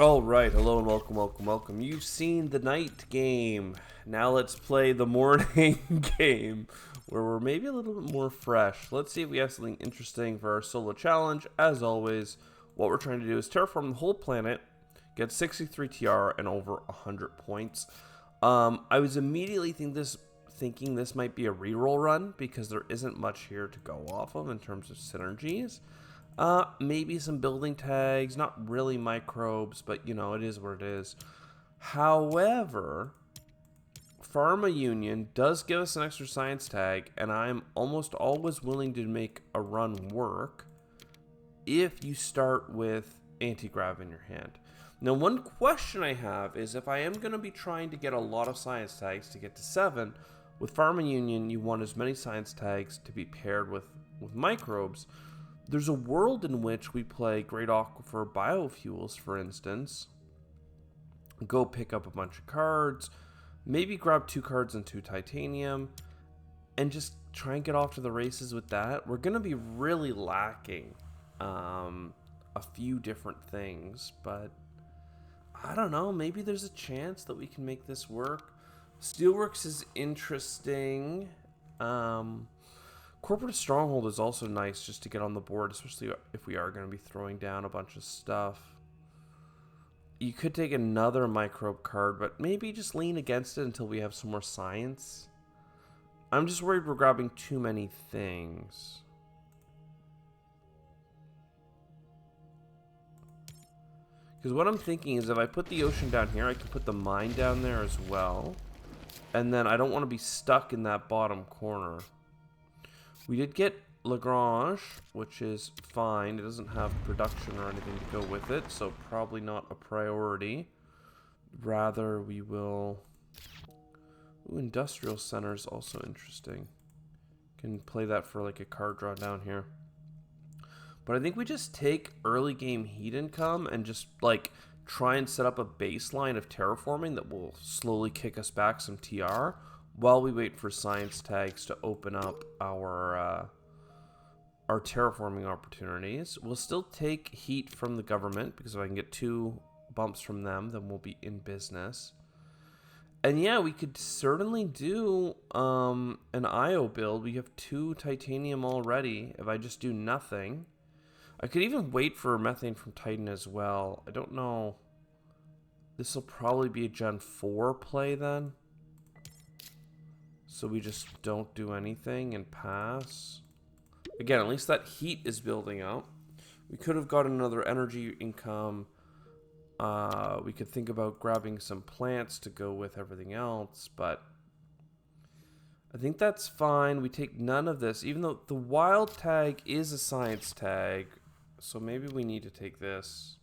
All right, hello and welcome, welcome, welcome. You've seen the night game. Now let's play the morning game, where we're maybe a little bit more fresh. Let's see if we have something interesting for our solo challenge. As always, what we're trying to do is terraform the whole planet, get 63 TR and over 100 points. I was immediately thinking this might be a reroll run because there isn't much here to go off of in terms of synergies. Maybe some building tags, not really microbes, but you know, it is what it is. However, Pharma Union does give us an extra science tag, and I'm almost always willing to make a run work if you start with anti-grav in your hand. Now, one question I have is if I am going to be trying to get a lot of science tags to get to 7, with Pharma Union, you want as many science tags to be paired with microbes. There's a world in which we play Great Aquifer Biofuels, for instance. Go pick up a bunch of cards, maybe grab 2 cards and 2 titanium, and just try and get off to the races with that. We're going to be really lacking a few different things, but I don't know. Maybe there's a chance that we can make this work. Steelworks is interesting. Corporate Stronghold is also nice just to get on the board, especially if we are going to be throwing down a bunch of stuff. You could take another microbe card, but maybe just lean against it until we have some more science. I'm just worried we're grabbing too many things. Because what I'm thinking is if I put the ocean down here, I can put the mine down there as well. And then I don't want to be stuck in that bottom corner. We did get Lagrange, which is fine. It doesn't have production or anything to go with it, so probably not a priority. Rather, we will... Ooh, Industrial Center is also interesting. Can play that for like a card draw down here. But I think we just take early game heat income and just like try and set up a baseline of terraforming that will slowly kick us back some TR while we wait for science tags to open up our terraforming opportunities. We'll still take heat from the government because if I can get 2 bumps from them, then we'll be in business. And yeah, we could certainly do an IO build. We have 2 titanium already. If I just do nothing, I could even wait for methane from Titan as well. I don't know. This will probably be a Gen 4 play then. So we just don't do anything and pass. Again, at least that heat is building up. We could have got another energy income. We could think about grabbing some plants to go with everything else, but I think that's fine. We take none of this, even though the wild tag is a science tag. So maybe we need to take this.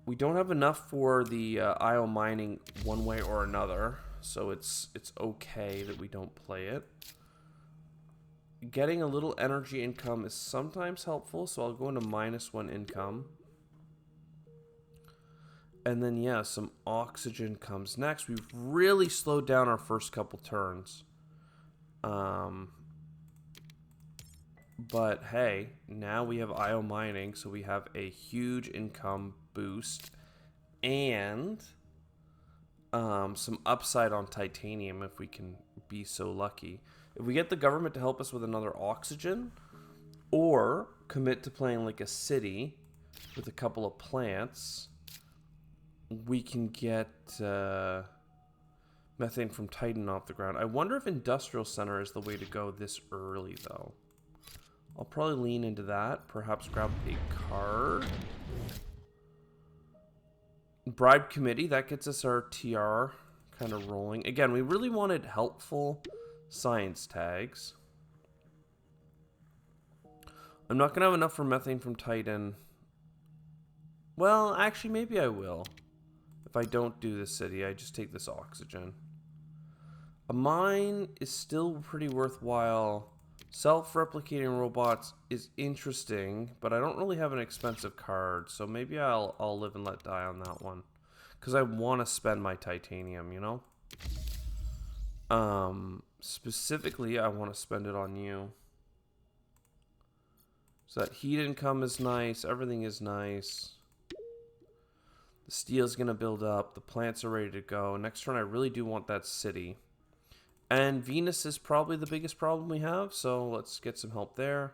We don't have enough for the IO mining one way or another, so it's okay that we don't play it. Getting a little energy income is sometimes helpful, so I'll go into -1 income. And then, yeah, some oxygen comes next. We've really slowed down our first couple turns. But hey, now we have IO mining, so we have a huge income boost and some upside on titanium if we can be so lucky. If we get the government to help us with another oxygen or commit to playing like a city with a couple of plants, we can get methane from Titan off the ground. I wonder if Industrial Center is the way to go this early, though. I'll probably lean into that. Perhaps grab a card. Bribe Committee, that gets us our TR kind of rolling. Again, we really wanted helpful science tags. I'm not going to have enough for methane from Titan. Well, actually, maybe I will. If I don't do this city, I just take this oxygen. A mine is still pretty worthwhile. Self-replicating robots is interesting, but I don't really have an expensive card, so maybe I'll live and let die on that one. Because I want to spend my titanium, you know? Specifically, I want to spend it on you. So that heat income is nice, everything is nice. Steel's going to build up. The plants are ready to go. Next turn, I really do want that city. And Venus is probably the biggest problem we have, so let's get some help there.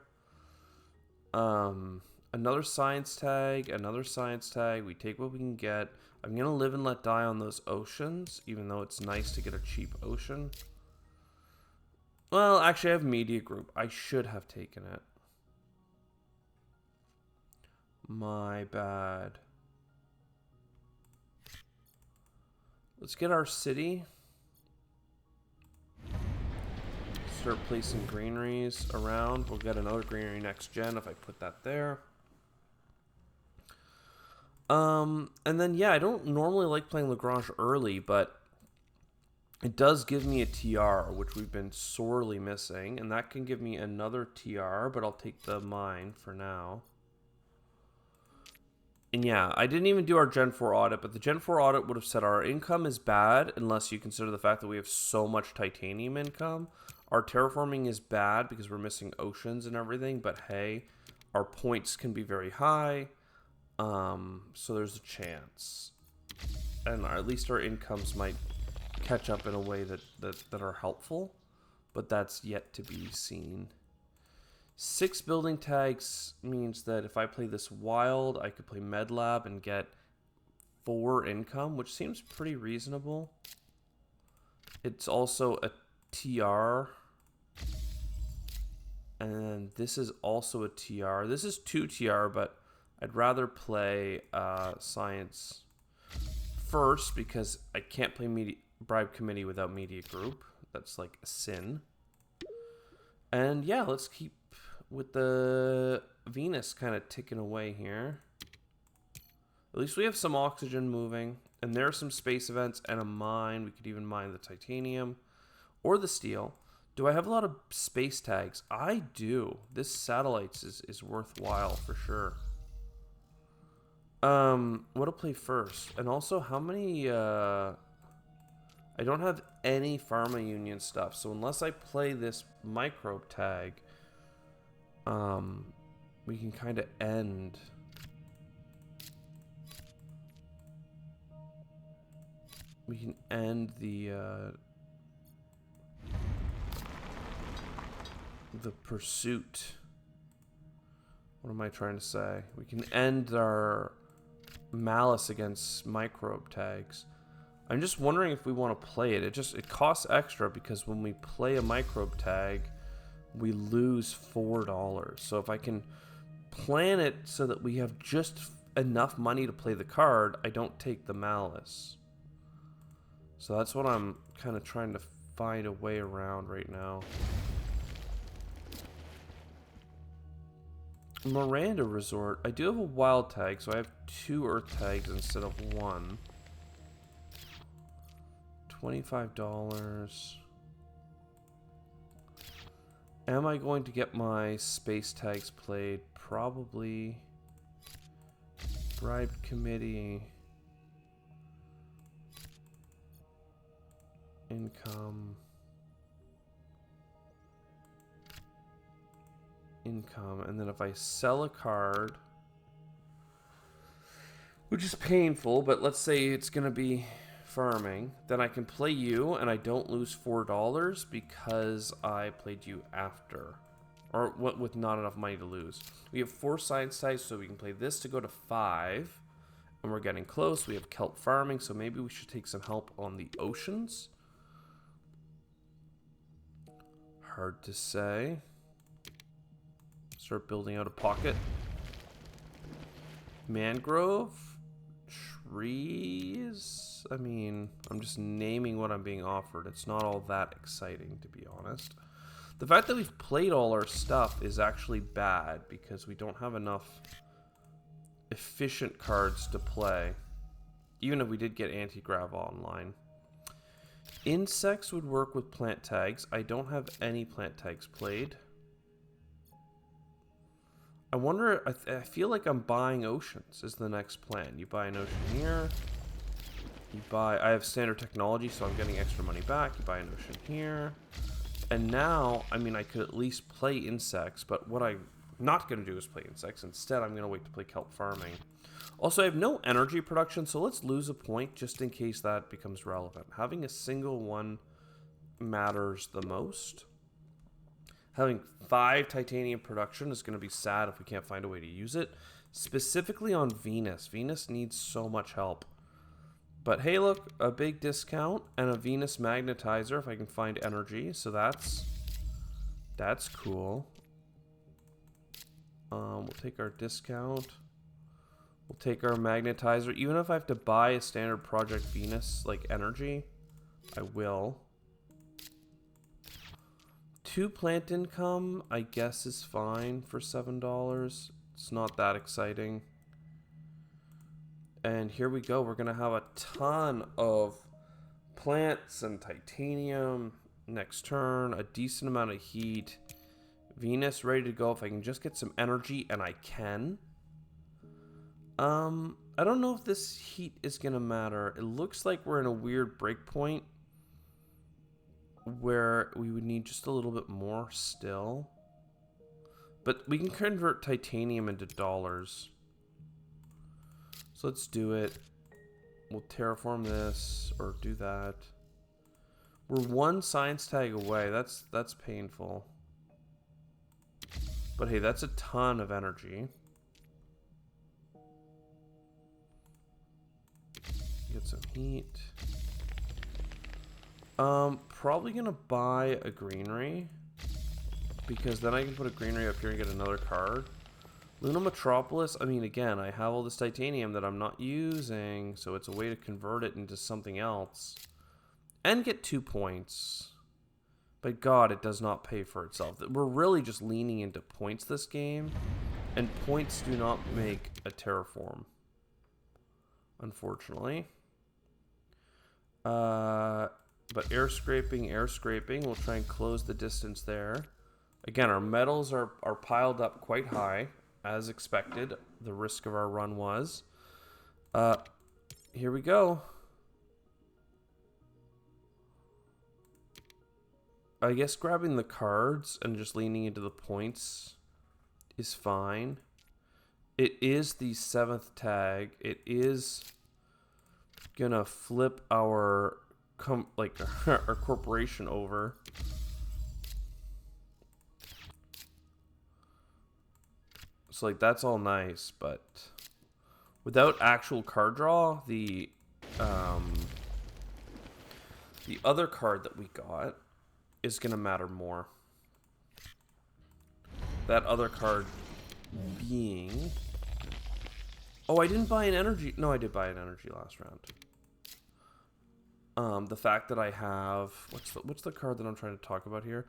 Another science tag, another science tag. We take what we can get. I'm going to live and let die on those oceans, even though it's nice to get a cheap ocean. Well, actually, I have media group. I should have taken it. My bad. Let's get our city. Start placing greeneries around. We'll get another greenery next gen if I put that there. And then, yeah, I don't normally like playing Lagrange early, but it does give me a TR, which we've been sorely missing. And that can give me another TR, but I'll take the mine for now. And yeah, I didn't even do our Gen 4 audit, but the Gen 4 audit would have said our income is bad unless you consider the fact that we have so much titanium income. Our terraforming is bad because we're missing oceans and everything, but hey, our points can be very high. So there's a chance. And at least our incomes might catch up in a way that are helpful, but that's yet to be seen. 6 building tags means that if I play this wild, I could play MedLab and get 4 income, which seems pretty reasonable. It's also a TR. And this is also a TR. This is 2 TR, but I'd rather play science first because I can't play bribe committee without media group. That's like a sin. And yeah, let's keep with the Venus kind of ticking away here. At least we have some oxygen moving. And there are some space events and a mine. We could even mine the titanium or the steel. Do I have a lot of space tags? I do. This satellites is worthwhile for sure. What to play first? And also, how many... I don't have any Pharma Union stuff. So unless I play this microbe tag... we can kind of end. We can end the pursuit. What am I trying to say? We can end our malice against microbe tags. I'm just wondering if we want to play it. It costs extra because when we play a microbe tag, we lose $4. So if I can plan it so that we have just enough money to play the card, I don't take the malice. So that's what I'm kind of trying to find a way around right now. Miranda Resort. I do have a wild tag, so I have 2 earth tags instead of 1. $25. Am I going to get my space tags played? Probably. Bribe committee. Income. And then if I sell a card, which is painful, but let's say it's going to be farming, then I can play you and I don't lose $4 because I played you after, or with not enough money to lose. We have 4 science tags, so we can play this to go to 5, and we're getting close. We have kelp farming, so maybe we should take some help on the oceans. Hard to say. Start building out a pocket. Mangrove? Trees? I mean, I'm just naming what I'm being offered. It's not all that exciting, to be honest. The fact that we've played all our stuff is actually bad because we don't have enough efficient cards to play. Even if we did get anti-grav online. Insects would work with plant tags. I don't have any plant tags played. I wonder, I feel like I'm buying oceans is the next plan. You buy an ocean here. You buy, I have standard technology, so I'm getting extra money back. You buy an ocean here. And now, I mean, I could at least play insects, but what I not going to do is play insects. Instead, I'm going to wait to play kelp farming. Also, I have no energy production, so let's lose a point just in case that becomes relevant. Having a single one matters the most. Having 5 titanium production is going to be sad if we can't find a way to use it. Specifically on Venus. Venus needs so much help. But hey, look, a big discount and a Venus magnetizer if I can find energy. So that's cool. We'll take our discount. We'll take our magnetizer. Even if I have to buy a standard Project Venus, like, energy, I will. 2 plant income, I guess, is fine for $7. It's not that exciting. And here we go. We're going to have a ton of plants and titanium next turn. A decent amount of heat. Venus ready to go if I can just get some energy, and I can. I don't know if this heat is going to matter. It looks like we're in a weird breakpoint where we would need just a little bit more still. But we can convert titanium into dollars. So let's do it. We'll terraform this or do that. We're 1 science tag away. That's painful. But hey, that's a ton of energy. Get some heat. Probably gonna buy a greenery, because then I can put a greenery up here and get another card. Luna Metropolis, I mean, again, I have all this titanium that I'm not using, so it's a way to convert it into something else. And get 2 points. But God, it does not pay for itself. We're really just leaning into points this game, and points do not make a terraform, unfortunately. But air scraping, we'll try and close the distance there. Again, our metals are piled up quite high, as expected. The risk of our run was. Here we go. I guess grabbing the cards and just leaning into the points is fine. It is the 7th tag. It is gonna flip our our corporation over. So like that's all nice, but without actual card draw, the other card that we got is gonna matter more. That other card being, oh, I didn't buy an energy. No, I did buy an energy last round. The fact that I have, what's the card that I'm trying to talk about here?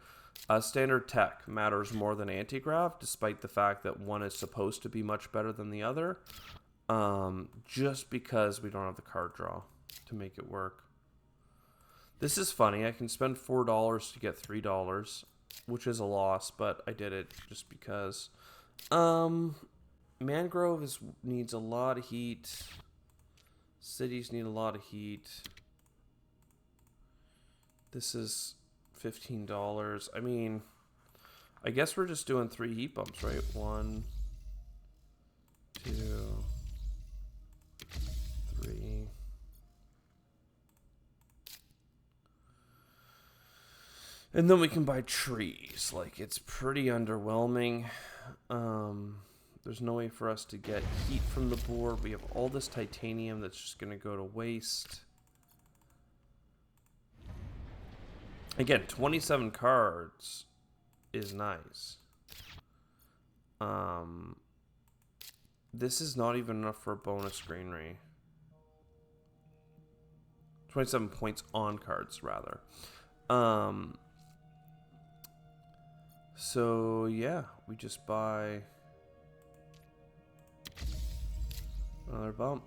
Standard Tech matters more than Antigrav, despite the fact that one is supposed to be much better than the other. Just because we don't have the card draw to make it work. This is funny. I can spend $4 to get $3, which is a loss, but I did it just because. Mangrove needs a lot of heat. Cities need a lot of heat. This is $15. I mean, I guess we're just doing 3 heat bumps, right? 1, 2, 3. And then we can buy trees. Like, it's pretty underwhelming. There's no way for us to get heat from the board. We have all this titanium that's just going to go to waste. Again, 27 cards is nice. This is not even enough for a bonus greenery. 27 points on cards, rather. So, yeah, we just buy another bump.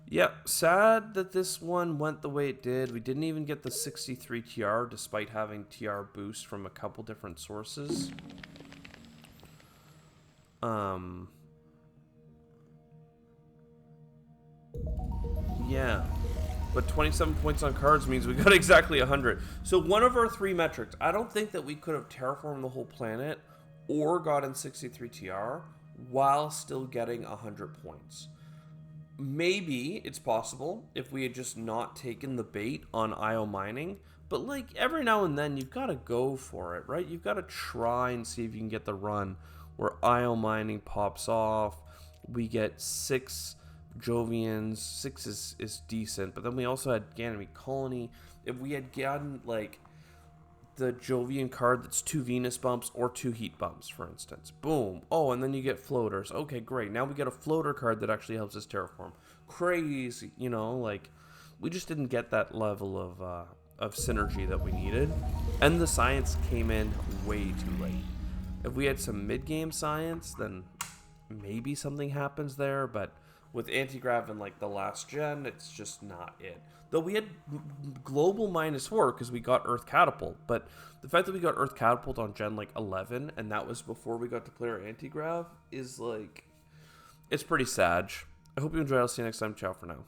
Yeah, sad that this one went the way it did. We didn't even get the 63 TR despite having TR boost from a couple different sources. Yeah. But 27 points on cards means we got exactly 100. So one of our 3 metrics, I don't think that we could have terraformed the whole planet or gotten 63 TR while still getting 100 points. Maybe it's possible if we had just not taken the bait on IO mining, but like every now and then you've got to go for it, right? You've got to try and see if you can get the run where IO mining pops off. We get 6 Jovians. 6 is decent, but then we also had Ganymede Colony. If we had gotten like the Jovian card that's 2 Venus bumps or 2 heat bumps, for instance. Boom. Oh, and then you get floaters. Okay, great. Now we get a floater card that actually helps us terraform. Crazy, you know, like we just didn't get that level of synergy that we needed. And the science came in way too late. If we had some mid-game science, then maybe something happens there, but with anti-grav and like the last gen, it's just not it. Though we had global -4 because we got Earth Catapult, but the fact that we got Earth Catapult on gen like 11 and that was before we got to play our anti-grav is like, it's pretty sad. I hope you enjoyed. I'll see you next time. Ciao for now.